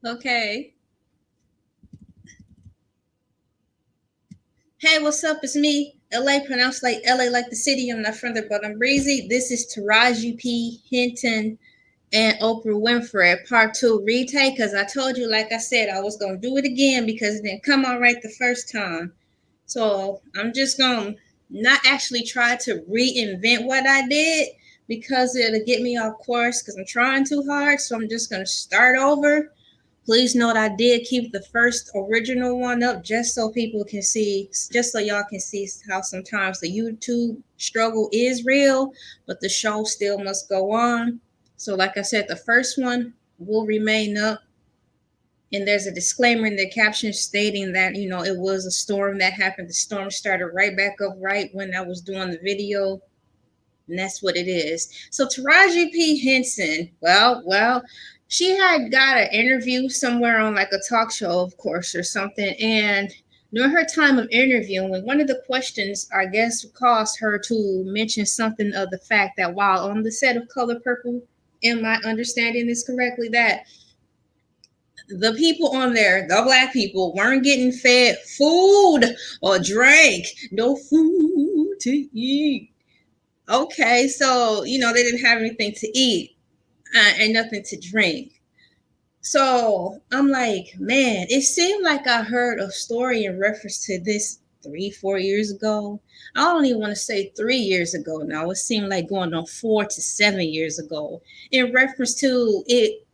Okay. Hey, what's up? It's me, Elay, pronounced like LA, like the city. I'm not from there, but I'm breezy. This is Taraji P, Henson, and Oprah Winfrey, part 2 retake. Because I told you, like I said, I was going to do it again because it didn't come out right the first time. So I'm just going to not actually try to reinvent what I did because it'll get me off course because I'm trying too hard. So I'm just going to start over. Please note I did keep the first original one up just so people can see, just so y'all can see how sometimes the YouTube struggle is real, but the show still must go on. So, like I said, the first one will remain up. And there's a disclaimer in the caption stating that, it was a storm that happened. The storm started right back up right when I was doing the video. And that's what it is. So Taraji P. Henson, well, she had got an interview somewhere on like a talk show, of course, or something. And during her time of interviewing, one of the questions, I guess, caused her to mention something of the fact that while on the set of Color Purple, am I understanding this correctly, that the people on there, the black people, weren't getting fed food or drink, no food to eat. Okay, so they didn't have anything to eat and nothing to drink. So I'm like, man, it seemed like I heard a story in reference to this 3-4 years ago. I don't even want to say 3 years ago now. It seemed like going on 4 to 7 years ago in reference to it,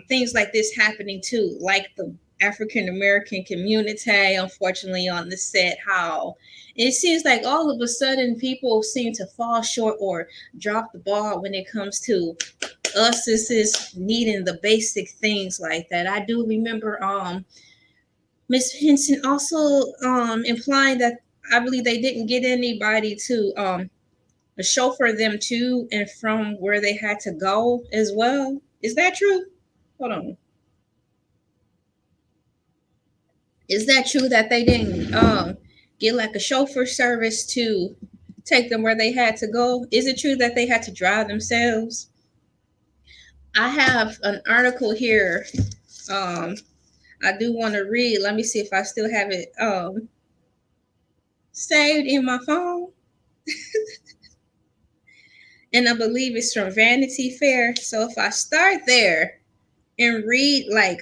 things like this happening too, like the African American community, unfortunately, on the set, how it seems like all of a sudden people seem to fall short or drop the ball when it comes to us is needing the basic things like that. I do remember Miss Henson also implying that I believe they didn't get anybody to chauffeur them to and from where they had to go as well. Is that true? Hold on. Is that true that they didn't get like a chauffeur service to take them where they had to go? Is it true that they had to drive themselves? I have an article here. I do want to read. Let me see if I still have it saved in my phone. And I believe it's from Vanity Fair. So if I start there and read like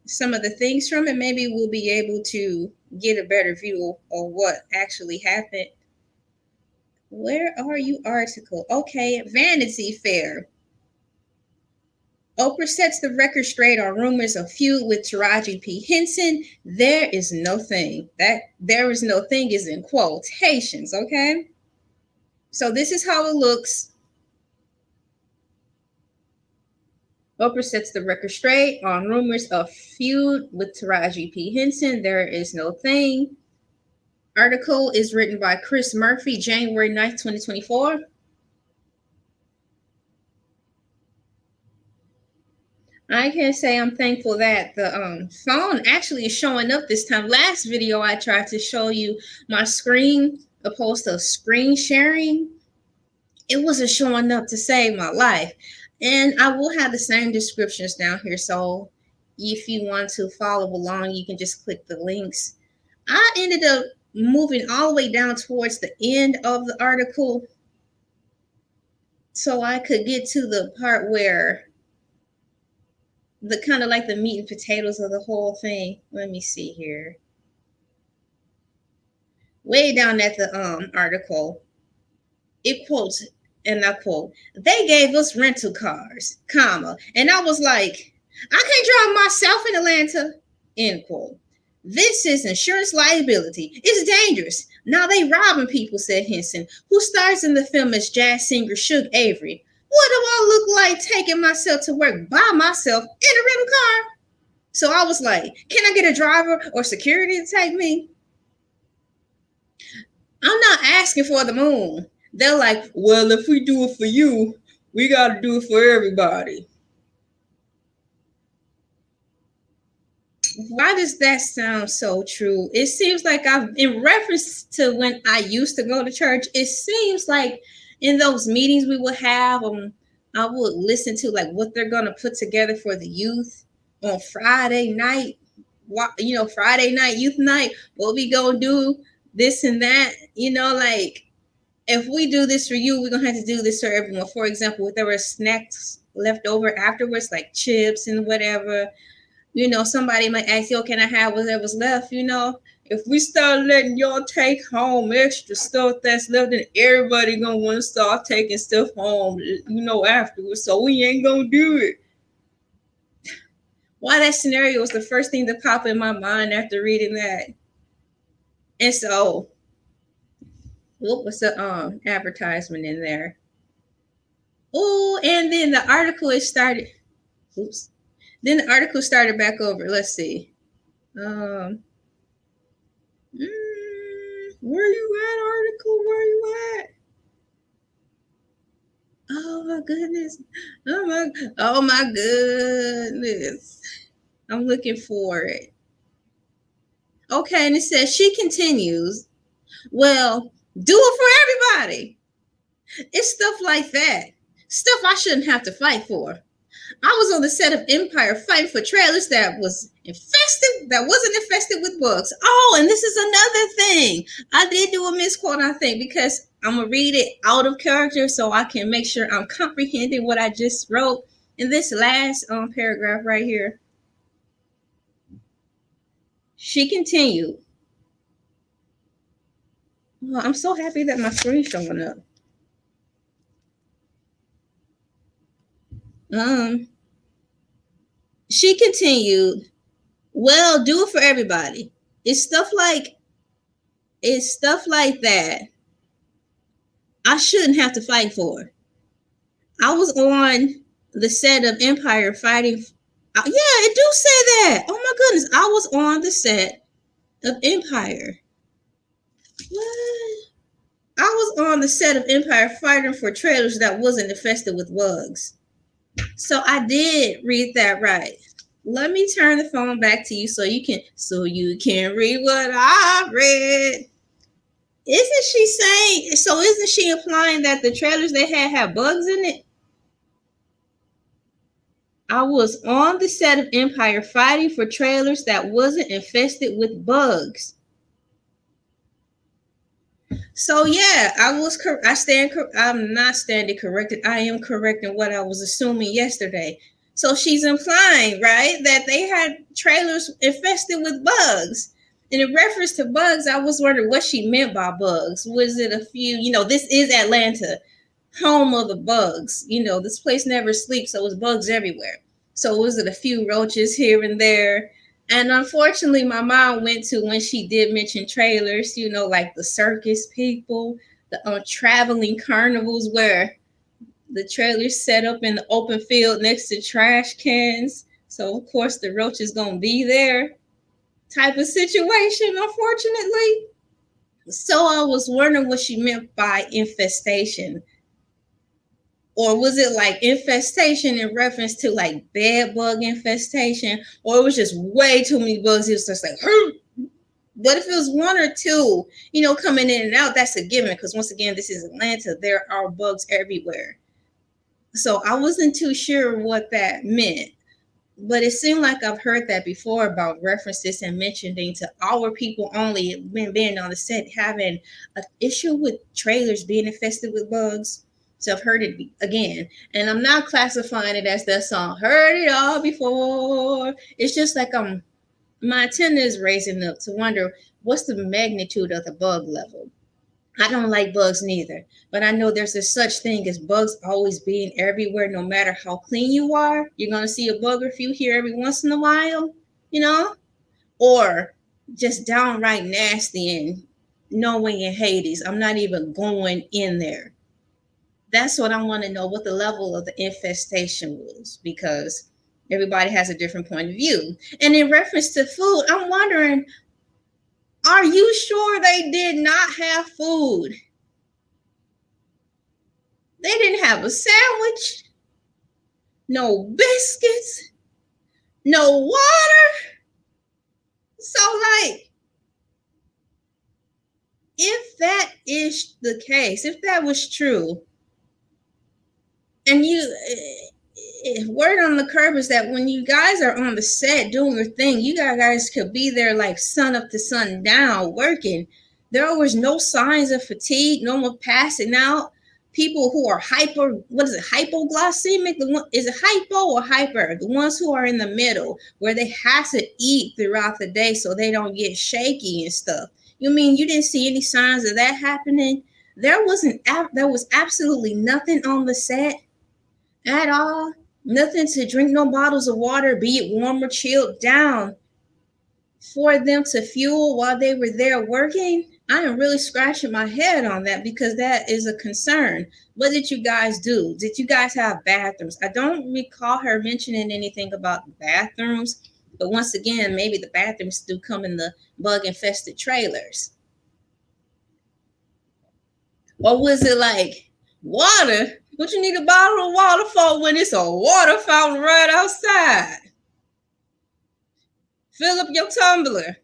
some of the things from it, maybe we'll be able to get a better view of what actually happened. Where are you, article? Okay, Vanity Fair. Oprah sets the record straight on rumors of feud with Taraji P. Henson. There is no thing. That there is no thing is in quotations, okay? So this is how it looks. Oprah sets the record straight on rumors of feud with Taraji P. Henson. There is no thing. Article is written by Chris Murphy, January 9th, 2024. I can say I'm thankful that the phone actually is showing up this time. Last video, I tried to show you my screen opposed to screen sharing. It wasn't showing up to save my life. And I will have the same descriptions down here. So if you want to follow along, you can just click the links. I ended up moving all the way down towards the end of the article. so I could get to the part where the kind of like the meat and potatoes of the whole thing. Let me see here. Way down at the article, it quotes, and I quote, "They gave us rental cars, comma," and I was like, "I can't drive myself in Atlanta," end quote. "This is insurance liability. It's dangerous. Now they robbing people," said Henson, who stars in the film as jazz singer Suge Avery. "What do I look like taking myself to work by myself in a rental car?" So I was like, "Can I get a driver or security to take me?" I'm not asking for the moon. They're like, "Well, if we do it for you, we got to do it for everybody." Why does that sound so true? It seems like in reference to when I used to go to church, it seems like in those meetings we would have, I would listen to like what they're going to put together for the youth on Friday night. Friday night, youth night, what we going to do, this and that, like if we do this for you, we're gonna have to do this for everyone. For example, if there were snacks left over afterwards, like chips and whatever, somebody might ask, "Yo, can I have whatever's left?" If we start letting y'all take home extra stuff that's left, then everybody gonna want to start taking stuff home, afterwards. So we ain't gonna do it. Why that scenario was the first thing that popped in my mind after reading that. And so, what was the advertisement in there? Oh, and then the article is started. Oops. Then the article started back over. Let's see. Where you at, article? Where you at? Oh my goodness. Oh my goodness. I'm looking for it. Okay, and it says she continues. Well, do it for everybody. It's stuff like that. Stuff I shouldn't have to fight for. I was on the set of Empire fighting for trailers that wasn't infested with bugs. Oh, and this is another thing. I did do a misquote, I think, because I'm gonna read it out of character so I can make sure I'm comprehending what I just wrote in this last paragraph right here. She continued. Oh, I'm so happy that my screen's showing up. She continued, well, do it for everybody. It's stuff like that I shouldn't have to fight for. I was on the set of Empire fighting. Yeah, it do say that. Oh my goodness. I was on the set of Empire. What? I was on the set of Empire fighting for trailers that wasn't infested with bugs. So I did read that right. Let me turn the phone back to you so you can read what I read. Isn't she implying that the trailers they had have bugs in it? I was on the set of Empire fighting for trailers that wasn't infested with bugs. So yeah, I'm not standing corrected. I am correcting what I was assuming yesterday. So she's implying, right, that they had trailers infested with bugs. And in reference to bugs, I was wondering what she meant by bugs. Was it a few, this is Atlanta, home of the bugs. This place never sleeps, so it's bugs everywhere. So was it a few roaches here and there? And unfortunately, my mom went to when she did mention trailers, like the circus people, the traveling carnivals where the trailers set up in the open field next to trash cans. So, of course, the roach is going to be there type of situation, unfortunately. So I was wondering what she meant by infestation. Or was it like infestation in reference to like bed bug infestation? Or it was just way too many bugs. It was just like, but if it was one or two, coming in and out, that's a given. Because once again, this is Atlanta. There are bugs everywhere. So I wasn't too sure what that meant. But it seemed like I've heard that before about references and mentioning to our people only when being on the set having an issue with trailers being infested with bugs. So I've heard it again. And I'm not classifying it as that song, heard it all before. It's just like my antenna is raising up to wonder what's the magnitude of the bug level. I don't like bugs neither, but I know there's a such thing as bugs always being everywhere, no matter how clean you are. You're going to see a bug or few here every once in a while, you know, or just downright nasty and knowing in Hades. I'm not even going in there. That's what I want to know, what the level of the infestation was, because everybody has a different point of view. And in reference to food, I'm wondering, are you sure they did not have food? They didn't have a sandwich, no biscuits, no water. So, like, if that is the case, if that was true, and word on the curb is that when you guys are on the set doing your thing, you guys could be there like sun up to sundown working. There was no signs of fatigue, no one passing out. People who are hypoglycemic? Is it hypo or hyper? The ones who are in the middle, where they have to eat throughout the day so they don't get shaky and stuff. You mean you didn't see any signs of that happening? There was absolutely nothing on the set at all. Nothing to drink, no bottles of water, be it warm or chilled down, for them to fuel while they were there working. I am really scratching my head on that, because that is a concern. What did you guys do? Did you guys have bathrooms? I don't recall her mentioning anything about bathrooms, but once again, maybe the bathrooms do come in the bug infested trailers. Or was it like water? What you need a bottle of water for when it's a water fountain right outside? Fill up your tumbler.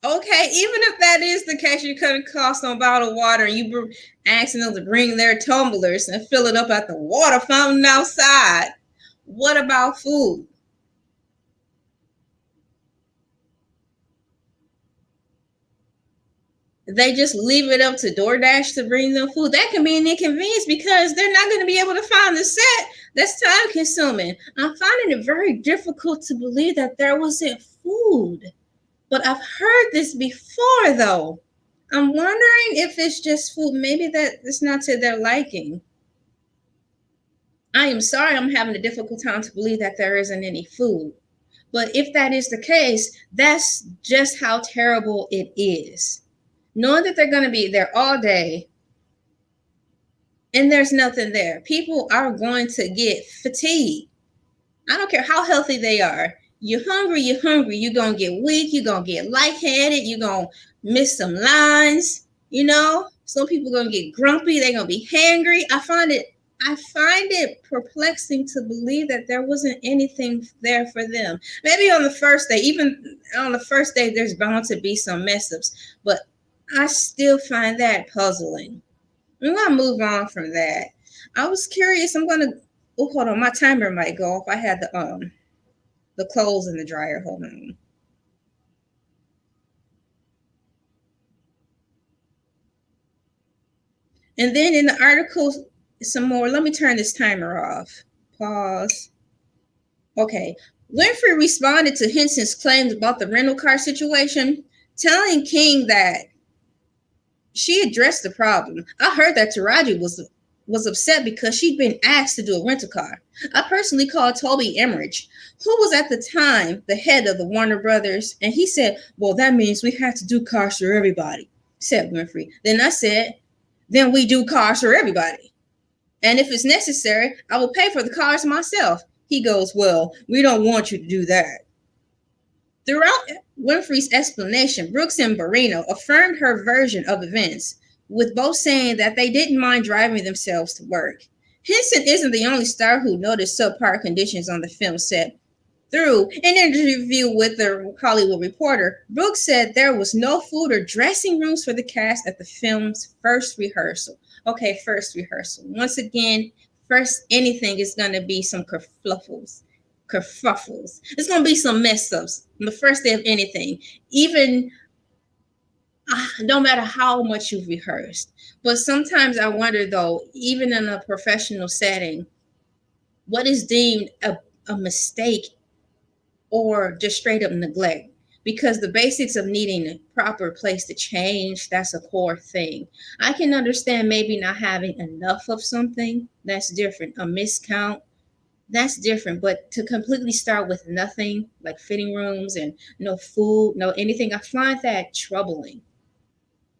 Okay, even if that is the case, you're cutting costs on bottled water and you asking them to bring their tumblers and fill it up at the water fountain outside. What about food? They just leave it up to DoorDash to bring them food. That can be an inconvenience because they're not going to be able to find the set. That's time consuming. I'm finding it very difficult to believe that there wasn't food. But I've heard this before, though. I'm wondering if it's just food. Maybe that it's not to their liking. I am sorry, I'm having a difficult time to believe that there isn't any food. But if that is the case, that's just how terrible it is. Knowing that they're going to be there all day and there's nothing there, people are going to get fatigued. I don't care how healthy they are. You're hungry, you're going to get weak, you're going to get lightheaded, you're going to miss some lines, you know? Some people are going to get grumpy, they're going to be hangry. I find it perplexing to believe that there wasn't anything there for them. Maybe on the first day, even on the first day, there's bound to be some mess ups, but I still find that puzzling. I'm going to move on from that. I was curious. I'm going to, hold on, my timer might go off. I had the clothes in the dryer. Hold on. And then in the article, some more. Let me turn this timer off. Pause. Okay. Winfrey responded to Henson's claims about the rental car situation, telling King that she addressed the problem. I heard that Taraji was upset because she'd been asked to do a rental car. I personally called Toby Emmerich, who was at the time the head of the Warner Brothers, and he said, well, that means we have to do cars for everybody, said Winfrey. Then I said, then we do cars for everybody. And if it's necessary, I will pay for the cars myself. He goes, well, we don't want you to do that. Throughout Winfrey's explanation, Brooks and Barrino affirmed her version of events, with both saying that they didn't mind driving themselves to work. Henson isn't the only star who noticed subpar conditions on the film set. Through an interview with the Hollywood Reporter, Brooks said there was no food or dressing rooms for the cast at the film's first rehearsal. Okay, first rehearsal. Once again, first anything is going to be some kerfuffles. It's going to be some mess ups on the first day of anything. Even no matter how much you've rehearsed. But sometimes I wonder, though, even in a professional setting, what is deemed a mistake or just straight up neglect? Because the basics of needing a proper place to change, that's a core thing. I can understand maybe not having enough of something, that's different. A miscount, that's different. But to completely start with nothing, like fitting rooms and no food, no anything, I find that troubling.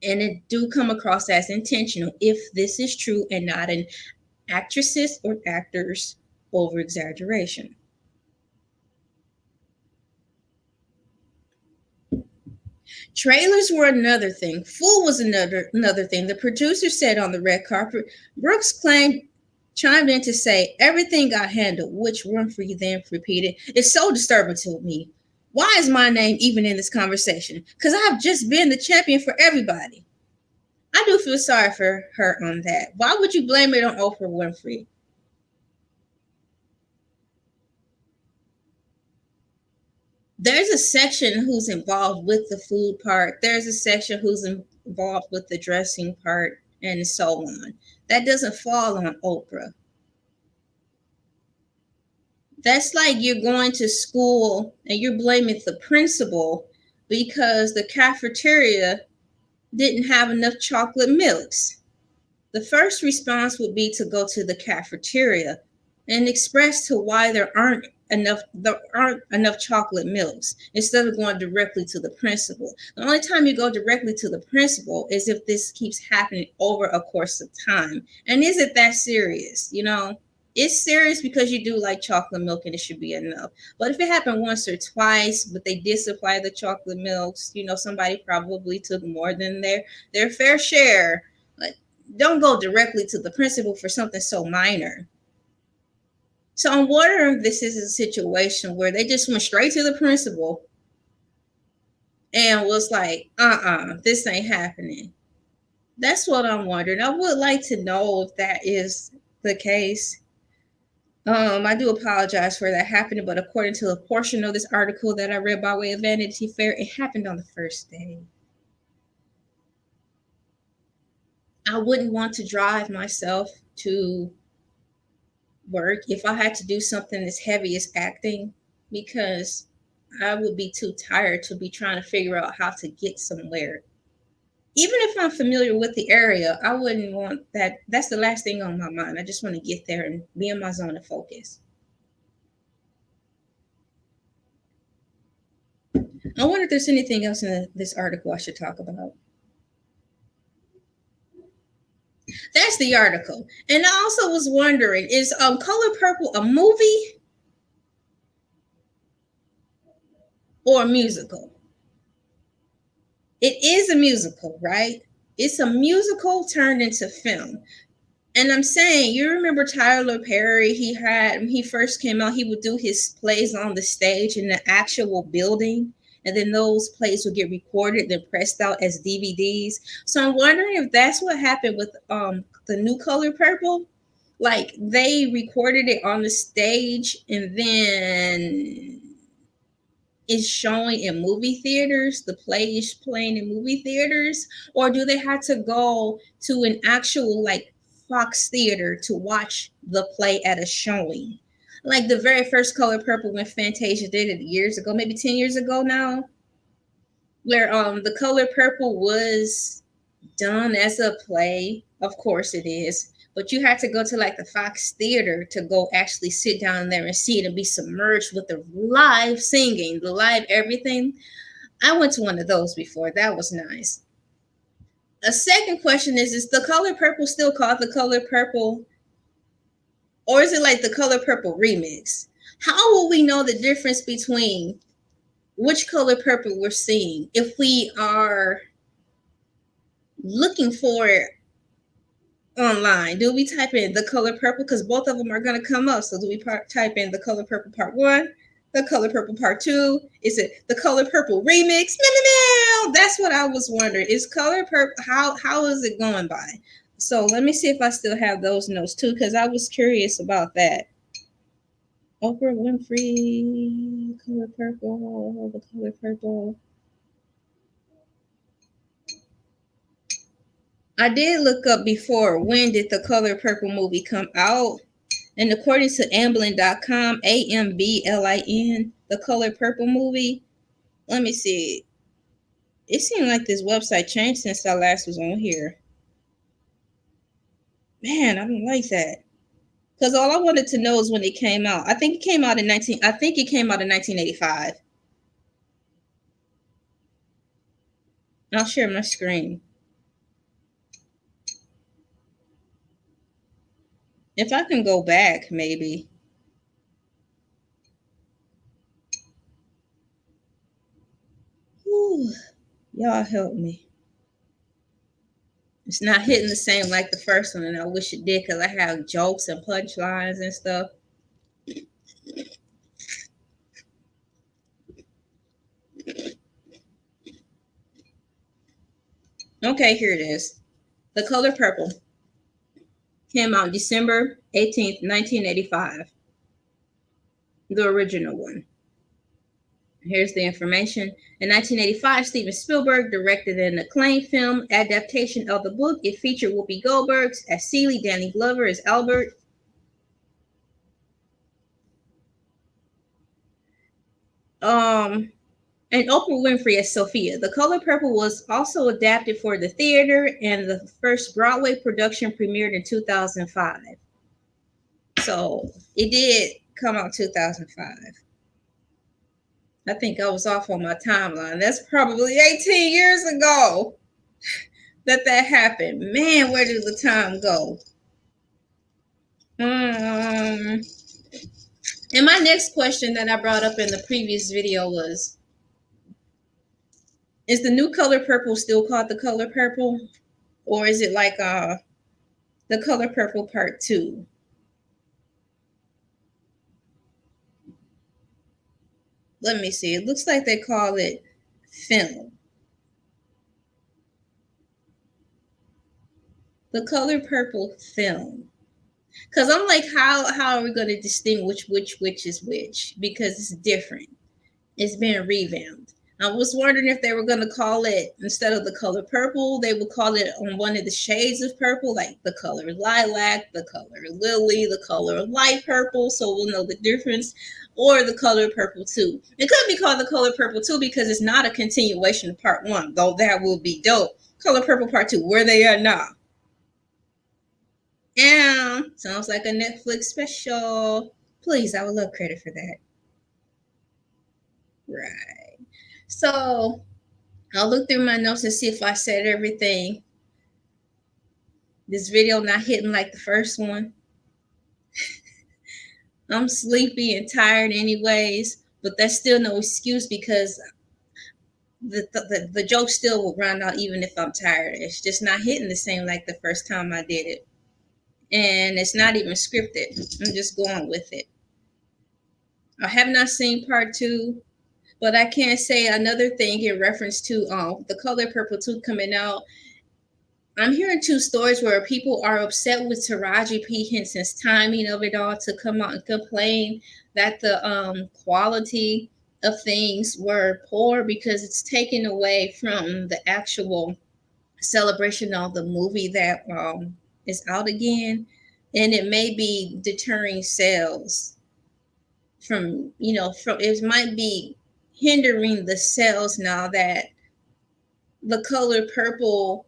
And it do come across as intentional if this is true and not an actresses or actors over exaggeration. Trailers were another thing. Food was another thing. The producer said on the red carpet, Brooks chimed in to say everything got handled, which Winfrey then repeated. It's so disturbing to me. Why is my name even in this conversation? Because I've just been the champion for everybody. I do feel sorry for her on that. Why would you blame it on Oprah Winfrey? There's a section who's involved with the food part. There's a section who's involved with the dressing part, and so on. That doesn't fall on Oprah. That's like you're going to school and you're blaming the principal because the cafeteria didn't have enough chocolate milks. The first response would be to go to the cafeteria and express to why there aren't enough chocolate milks instead of going directly to the principal. The only time you go directly to the principal is if this keeps happening over a course of time. And is it that serious? It's serious because you do like chocolate milk and it should be enough. But if it happened once or twice, but they did supply the chocolate milks, somebody probably took more than their fair share. Like, don't go directly to the principal for something so minor. So I'm wondering if this is a situation where they just went straight to the principal and was like, this ain't happening. That's what I'm wondering. I would like to know if that is the case. I do apologize for that happening, but according to a portion of this article that I read by way of Vanity Fair, it happened on the first day. I wouldn't want to drive myself to work if I had to do something as heavy as acting because I would be too tired to be trying to figure out how to get somewhere. Even if I'm familiar with the area, I wouldn't want that. That's the last thing on my mind. I just want to get there and be in my zone of focus. I wonder if there's anything else in this article I should talk about. That's the article. And I also was wondering, is Color Purple a movie or a musical? It is a musical, right? It's a musical turned into film. And I'm saying, you remember Tyler Perry? When he first came out, he would do his plays on the stage in the actual building. And then those plays would get recorded, then pressed out as DVDs. So I'm wondering if that's what happened with the new Color Purple. Like they recorded it on the stage and then is showing in movie theaters, the play is playing in movie theaters, or do they have to go to an actual like Fox theater to watch the play at a showing? Like the very first Color Purple when Fantasia did it years ago, maybe 10 years ago now, where the Color Purple was done as a play. Of course it is. But you had to go to like the Fox Theater to go actually sit down there and see it and be submerged with the live singing, the live everything. I went to one of those before. That was nice. A second question is the Color Purple still called the Color Purple? Or is it like the Color Purple remix? How will we know the difference between which Color Purple we're seeing if we are looking for it online? Do we type in the Color Purple? Because both of them are going to come up. So do we type in the Color Purple Part 1, the Color Purple Part 2? Is it the Color Purple Remix? No. That's what I was wondering. Is Color Purple, how is it going by? So let me see if I still have those notes too, because I was curious about that. Oprah Winfrey, Color Purple, the Color Purple. I did look up before, when did the Color Purple movie come out? And according to AMBLIN.com, AMBLIN, the Color Purple movie, let me see. It seemed like this website changed since I last was on here. Man, I don't like that. Because all I wanted to know is when it came out. I think it came out in 1985. I'll share my screen. If I can go back, maybe. Whew, y'all help me. It's not hitting the same like the first one, and I wish it did because I have jokes and punchlines and stuff. Okay, here it is. The Color Purple came out December 18th, 1985. The original one. Here's the information. In 1985, Steven Spielberg directed an acclaimed film adaptation of the book. It featured Whoopi Goldberg as Celie, Danny Glover as Albert, and Oprah Winfrey as Sophia. The Color Purple was also adapted for the theater, and the first Broadway production premiered in 2005. So it did come out 2005. I think I was off on my timeline. That's probably 18 years ago that happened. Man, where did the time go? And my next question that I brought up in the previous video was, is the new Color Purple still called the Color Purple? Or is it like the Color Purple Part 2? Let me see. It looks like they call it film. The Color Purple film. Because I'm like, how are we going to distinguish which is which? Because it's different. It's been revamped. I was wondering if they were going to call it, instead of the color purple, they would call it on one of the shades of purple, like the color lilac, the color lily, the color light purple, so we'll know the difference, or the color purple 2. It could be called the color purple 2 because it's not a continuation of part 1, though that would be dope. Color purple part 2, where they are now. Yeah, sounds like a Netflix special. Please, I would love credit for that. Right. So I'll look through my notes and see if I said everything. This video not hitting like the first one. I'm sleepy and tired anyways, but that's still no excuse because the joke still will run out even if I'm tired. It's just not hitting the same like the first time I did it. And it's not even scripted. I'm just going with it. I have not seen part 2, but I can say another thing in reference to the Color Purple 2 coming out. I'm hearing 2 stories where people are upset with Taraji P. Henson's timing of it all to come out and complain that the quality of things were poor because it's taken away from the actual celebration of the movie that is out again, and it may be deterring sales from it might be hindering the sales now that the Color Purple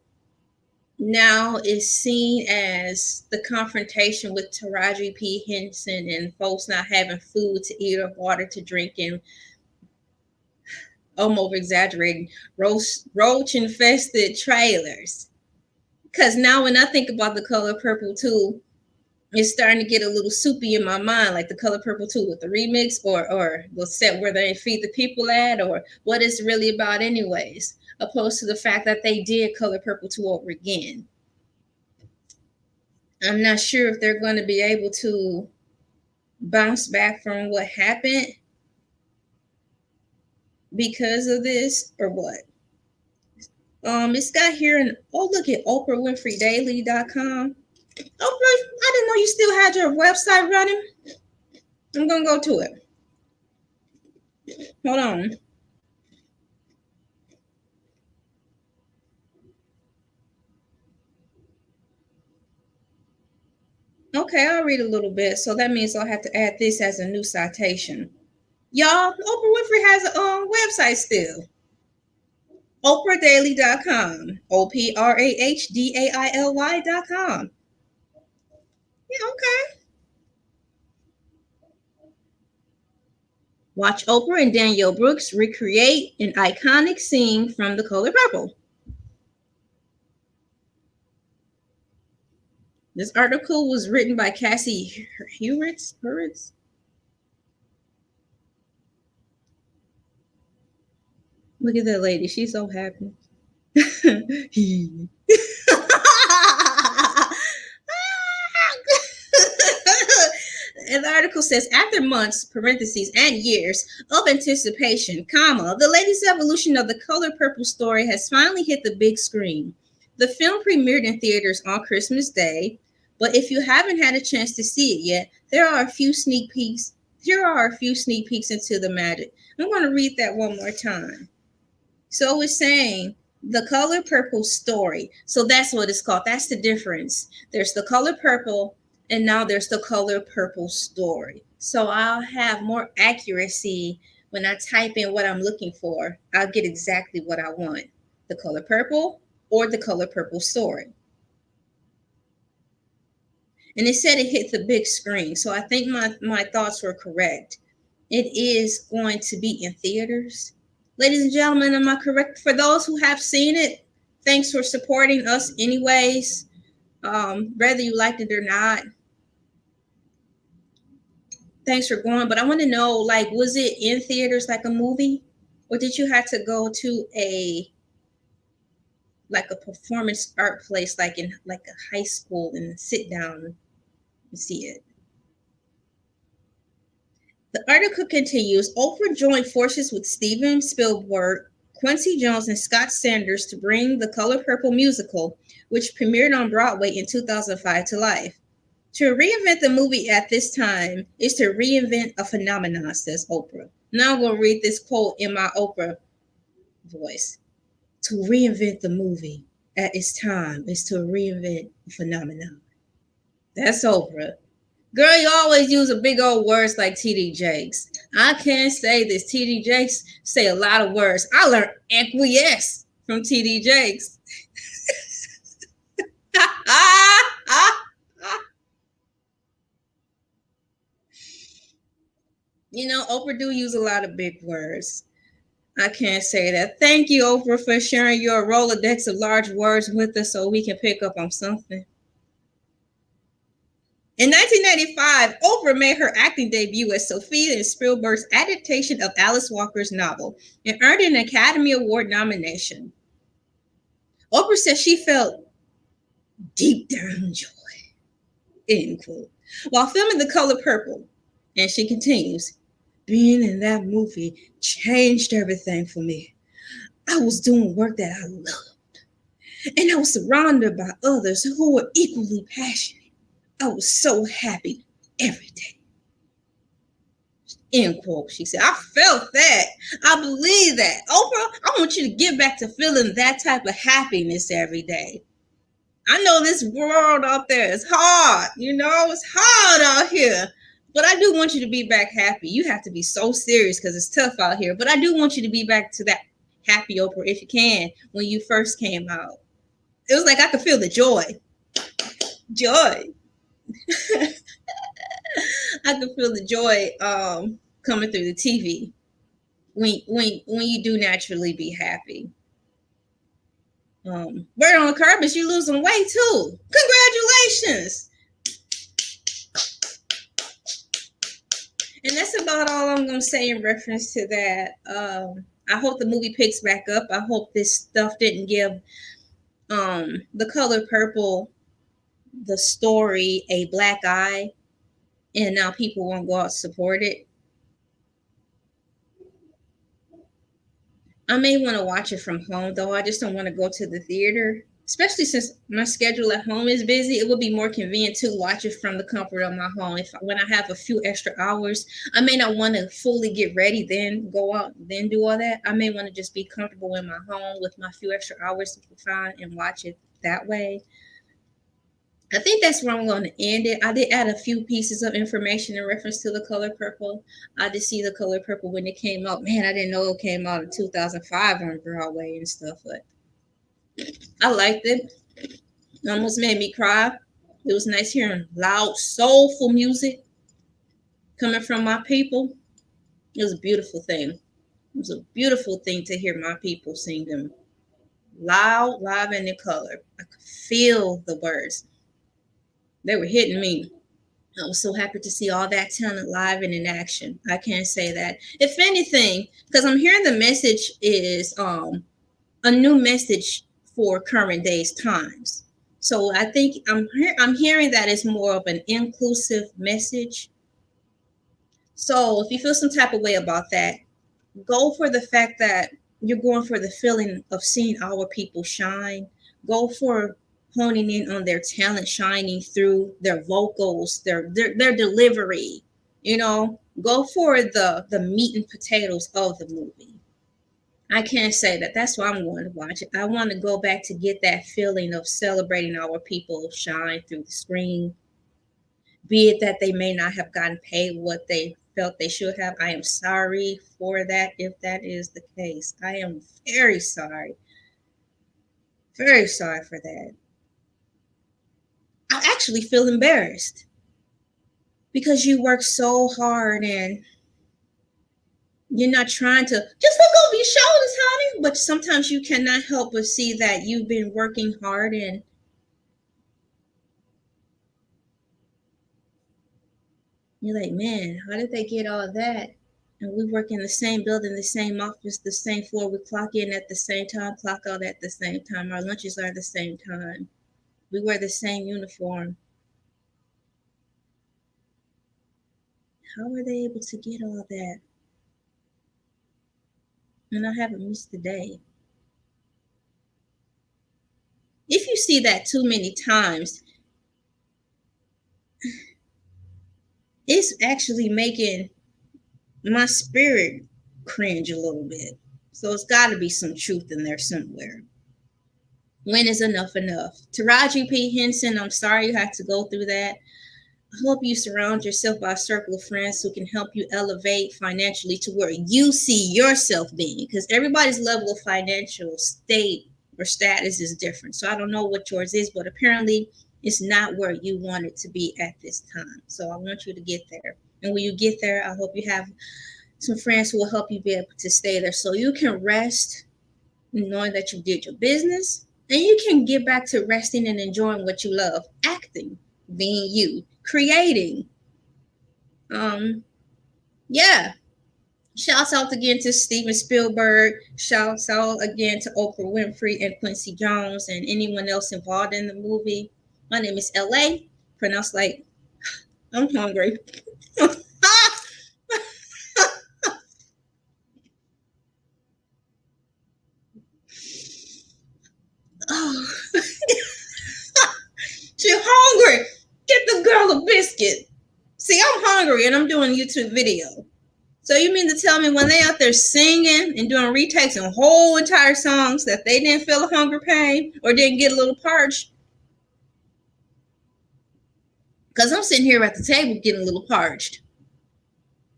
now is seen as the confrontation with Taraji P. Henson and folks not having food to eat or water to drink, and I'm over exaggerating, roach infested trailers. Because now when I think about the Color Purple 2, it's starting to get a little soupy in my mind, like the Color Purple 2 with the remix, or the set where they feed the people at, or what it's really about anyways, opposed to the fact that they did Color Purple 2 over again. I'm not sure if they're going to be able to bounce back from what happened because of this or what. It's got here and look at Oprah Winfrey Daily.com. Oprah, I didn't know you still had your website running. I'm gonna go to it. Hold on. Okay, I'll read a little bit. So that means I'll have to add this as a new citation. Y'all, Oprah Winfrey has a website still. OprahDaily.com. OprahDaily.com. Yeah, okay. Watch Oprah and Danielle Brooks recreate an iconic scene from The Color Purple. This article was written by Cassie Hurwitz. Look at that lady. She's so happy. And the article says, after months, parentheses, and years of anticipation, comma, the latest evolution of the Color Purple story has finally hit the big screen. The film premiered in theaters on Christmas Day, but if you haven't had a chance to see it yet, there are a few sneak peeks. Here are a few sneak peeks into the magic. I'm going to read that one more time. So it's saying the Color Purple story. So that's what it's called. That's the difference. There's the Color Purple, and now there's the Color Purple story. So I'll have more accuracy when I type in what I'm looking for. I'll get exactly what I want. The Color Purple or the Color Purple story. And it said it hit the big screen. So I think my thoughts were correct. It is going to be in theaters. Ladies and gentlemen, am I correct? For those who have seen it, thanks for supporting us anyways, whether you liked it or not. Thanks for going. But I want to know, like, was it in theaters like a movie? Or did you have to go to a performance art place like in like a high school and sit down and see it? The article continues, Oprah joined forces with Steven Spielberg, Quincy Jones, and Scott Sanders to bring the Color Purple musical, which premiered on Broadway in 2005, to life. To reinvent the movie at this time is to reinvent a phenomenon, says Oprah. Now I'm going to read this quote in my Oprah voice. To reinvent the movie at its time is to reinvent a phenomenon. That's Oprah. Girl, you always use a big old words like TD Jakes. I can't say this. TD Jakes say a lot of words. I learned acquiesce from TD Jakes. You know, Oprah do use a lot of big words. I can't say that. Thank you, Oprah, for sharing your Rolodex of large words with us so we can pick up on something. In 1995, Oprah made her acting debut as Sophia in Spielberg's adaptation of Alice Walker's novel and earned an Academy Award nomination. Oprah said she felt deep down joy, end quote, while filming The Color Purple. And she continues, being in that movie changed everything for me. I was doing work that I loved, and I was surrounded by others who were equally passionate. I was so happy every day. End quote. She said, I felt that. I believe that. Oprah, I want you to get back to feeling that type of happiness every day. I know this world out there is hard. You know, it's hard out here. But I do want you to be back happy. You have to be so serious because it's tough out here. But I do want you to be back to that happy Oprah if you can when you first came out. It was like I could feel the joy. Joy. I could feel the joy coming through the TV when you do naturally be happy. Word on the curb is you losing weight too. Congratulations. And that's about all I'm gonna say in reference to that. I hope the movie picks back up. I hope this stuff didn't give The Color Purple, the story, a black eye, and now people won't go out and support it. I may want to watch it from home, though. I just don't want to go to the theater, especially since my schedule at home is busy. It would be more convenient to watch it from the comfort of my home. When I have a few extra hours, I may not want to fully get ready, then go out, then do all that. I may want to just be comfortable in my home with my few extra hours to find and watch it that way. I think that's where I'm going to end it. I did add a few pieces of information in reference to the color purple. I did see the color purple when it came out. Man, I didn't know it came out in 2005 on Broadway and stuff, but I liked it. It almost made me cry. It was nice hearing loud, soulful music coming from my people. It was a beautiful thing. It was a beautiful thing to hear my people sing them loud, live, and in color. I could feel the words. They were hitting me. I was so happy to see all that talent live and in action. I can't say that. If anything, because I'm hearing the message is a new message for current days times. So I think I'm hearing that it's more of an inclusive message. So if you feel some type of way about that, go for the fact that you're going for the feeling of seeing our people shine. Go for honing in on their talent shining through their vocals, their delivery. You know, go for the meat and potatoes of the movie. I can't say that. That's why I'm going to watch it. I want to go back to get that feeling of celebrating our people shine through the screen, be it that they may not have gotten paid what they felt they should have. I am sorry for that if that is the case. I am very sorry for that. I actually feel embarrassed because you work so hard and you're not trying to just look over your shoulders, honey. But sometimes you cannot help but see that you've been working hard and you're like, man, how did they get all that? And we work in the same building, the same office, the same floor. We clock in at the same time, clock out at the same time. Our lunches are at the same time. We wear the same uniform. How were they able to get all that? And I haven't missed a day. If you see that too many times, it's actually making my spirit cringe a little bit. So it's got to be some truth in there somewhere. When is enough enough? Taraji P. Henson, I'm sorry you had to go through that. I hope you surround yourself by a circle of friends who can help you elevate financially to where you see yourself being. Because everybody's level of financial state or status is different. So I don't know what yours is, but apparently it's not where you want it to be at this time. So I want you to get there. And when you get there, I hope you have some friends who will help you be able to stay there so you can rest knowing that you did your business and you can get back to resting and enjoying what you love, acting, being you, creating. Yeah. Shouts out again to Steven Spielberg. Shouts out again to Oprah Winfrey and Quincy Jones and anyone else involved in the movie. My name is Elay, pronounced like I'm hungry. Oh, she's hungry. Get the girl a biscuit. See, I'm hungry and I'm doing a YouTube video. So you mean to tell me when they out there singing and doing retakes and whole entire songs that they didn't feel a hunger pain or didn't get a little parched? Because I'm sitting here at the table getting a little parched.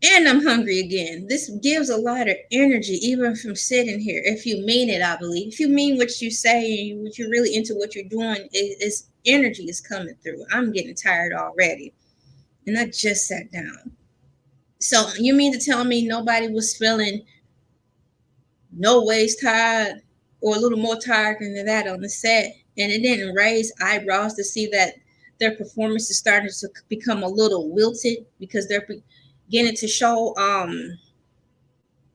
And I'm hungry again. This gives a lot of energy, even from sitting here. If you mean it, I believe. If you mean what you say and what you're really into what you're doing, it's energy is coming through. I'm getting tired already. And I just sat down. So you mean to tell me nobody was feeling no ways tired or a little more tired than that on the set, and it didn't raise eyebrows to see that their performance is starting to become a little wilted because they're beginning to show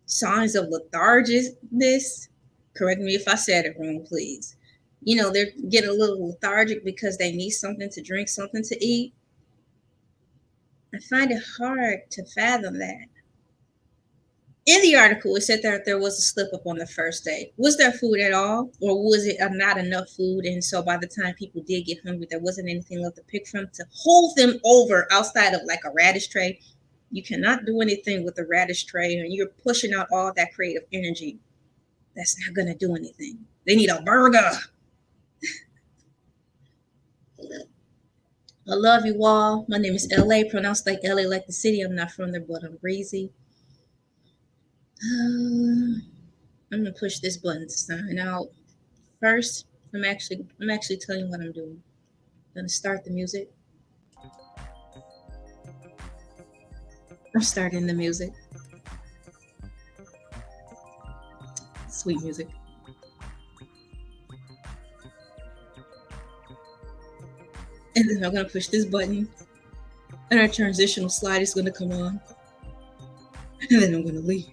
signs of lethargicness. Correct me if I said it wrong, please. You know, they're getting a little lethargic because they need something to drink, something to eat. I find it hard to fathom that. In the article, it said that there was a slip up on the first day. Was there food at all, or was it not enough food? And so by the time people did get hungry, there wasn't anything left to pick from to hold them over outside of like a radish tray. You cannot do anything with a radish tray, and you're pushing out all that creative energy. That's not going to do anything. They need a burger. I love you all. My name is Elay, pronounced like LA, like the city. I'm not from there, but I'm breezy. I'm gonna push this button to sign out. First, I'm actually telling you what I'm doing. I'm gonna start the music. I'm starting the music. Sweet music. And then I'm gonna push this button, and our transitional slide is gonna come on. And then I'm gonna leave.